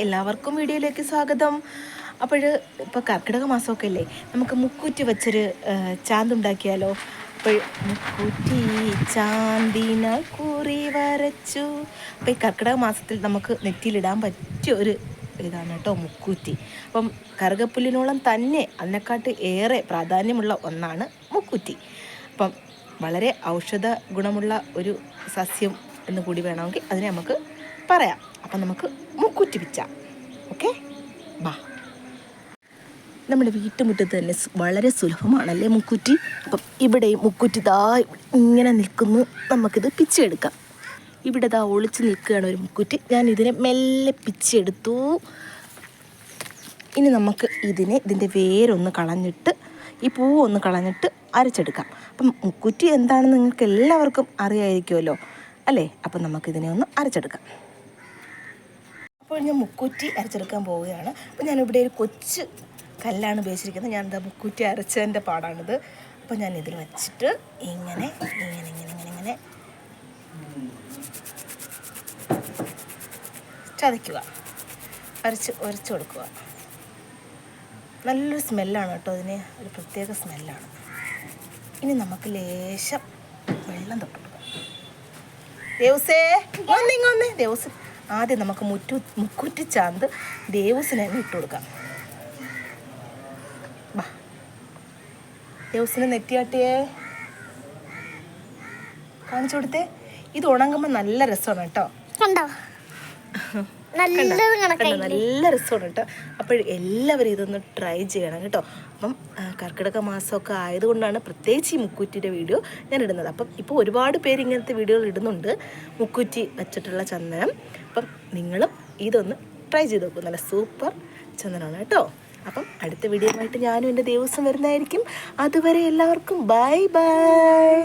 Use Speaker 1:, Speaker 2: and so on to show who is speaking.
Speaker 1: എല്ലാവർക്കും വീഡിയോയിലേക്ക് സ്വാഗതം. അപ്പോൾ ഇപ്പോൾ കർക്കിടക മാസമൊക്കെ അല്ലേ, നമുക്ക് മുക്കൂറ്റി വെച്ചൊരു ചാന്തുണ്ടാക്കിയാലോ? അപ്പോൾ മുക്കൂറ്റി ചാന്തിനാൽ കുറി വരച്ചു. അപ്പോൾ ഈ കർക്കിടക മാസത്തിൽ നമുക്ക് നെറ്റിയിലിടാൻ പറ്റിയ ഒരു ഇതാണ് കേട്ടോ മുക്കൂറ്റി. അപ്പം കറുകപ്പുല്ലിനോളം തന്നെ അതിനെക്കാട്ട് ഏറെ പ്രാധാന്യമുള്ള ഒന്നാണ് മുക്കൂറ്റി. അപ്പം വളരെ ഔഷധ ഗുണമുള്ള ഒരു സസ്യം എന്ന് കൂടി വേണമെങ്കിൽ അതിനെ നമുക്ക് പറയാം. അപ്പം നമുക്ക് മുക്കൂറ്റി പിച്ചാം. ഓക്കെ, ബാ. നമ്മുടെ വീട്ടുമുറ്റത്ത് തന്നെ വളരെ സുലഭമാണല്ലേ മുക്കൂറ്റി. അപ്പം ഇവിടെ മുക്കൂറ്റി ഇങ്ങനെ നിൽക്കുന്നു. നമുക്കിത് പിച്ചെടുക്കാം. ഇവിടെ ഒളിച്ച് നിൽക്കുകയാണ് ഒരു മുക്കൂറ്റി. ഞാൻ ഇതിനെ മെല്ലെ പിച്ചെടുത്തു. ഇനി നമുക്ക് ഇതിൻ്റെ വേരൊന്ന് കളഞ്ഞിട്ട്, ഈ പൂവൊന്ന് കളഞ്ഞിട്ട് അരച്ചെടുക്കാം. അപ്പം മുക്കൂറ്റി എന്താണെന്ന് നിങ്ങൾക്ക് എല്ലാവർക്കും അറിയാമായിരിക്കുമല്ലോ അല്ലേ? അപ്പം നമുക്കിതിനെ ഒന്ന് അരച്ചെടുക്കാം. അപ്പോൾ ഞാൻ മുക്കൂറ്റി അരച്ചെടുക്കാൻ പോവുകയാണ്. അപ്പോൾ ഞാനിവിടെ ഒരു കൊച്ചു കല്ലാണ് ഉപയോഗിച്ചിരിക്കുന്നത്. ഞാൻ മുക്കൂറ്റി അരച്ചതിൻ്റെ പാടാണിത്. അപ്പോൾ ഞാൻ ഇതിൽ വെച്ചിട്ട് ഇങ്ങനെ ഇങ്ങനെ ഇങ്ങനെ ഇങ്ങനെ ഇങ്ങനെ ചതയ്ക്കുക, ഉരച്ച് കൊടുക്കുക. നല്ലൊരു സ്മെല്ലാണ് കേട്ടോ, അതിന് ഒരു പ്രത്യേക സ്മെല്ലാണ്. ഇനി നമുക്ക് ലേശം വെള്ളം തൊട്ട് കൊടുക്കാം. ദേവസ് ആദ്യം നമുക്ക് മുക്കൂറ്റി ചാന്ത് ദേവസിനെ ഇട്ട് കൊടുക്കാം. ബാ, ദേവസിനെ നെറ്റിയാട്ടിയേ കാണിച്ചു കൊടുത്തേ. ഇത് ഉണങ്ങുമ്പോൾ നല്ല രസമാണ് കേട്ടോ. നല്ല രസമാണ് കേട്ടോ. അപ്പോൾ എല്ലാവരും ഇതൊന്ന് ട്രൈ ചെയ്യണം കേട്ടോ. അപ്പം കർക്കിടക മാസമൊക്കെ ആയതുകൊണ്ടാണ് പ്രത്യേകിച്ച് ഈ മുക്കൂറ്റിയുടെ വീഡിയോ ഞാൻ ഇടുന്നത്. അപ്പം ഇപ്പോൾ ഒരുപാട് പേര് ഇങ്ങനത്തെ വീഡിയോകൾ ഇടുന്നുണ്ട്, മുക്കൂറ്റി വച്ചിട്ടുള്ള ചന്ദനം. അപ്പം നിങ്ങളും ഇതൊന്ന് ട്രൈ ചെയ്ത് നോക്കും. നല്ല സൂപ്പർ ചന്ദനമാണ് കേട്ടോ. അപ്പം അടുത്ത വീഡിയോ ആയിട്ട് ഞാനും എൻ്റെ ദിവസം വരുന്നതായിരിക്കും. അതുവരെ എല്ലാവർക്കും ബൈ ബൈ.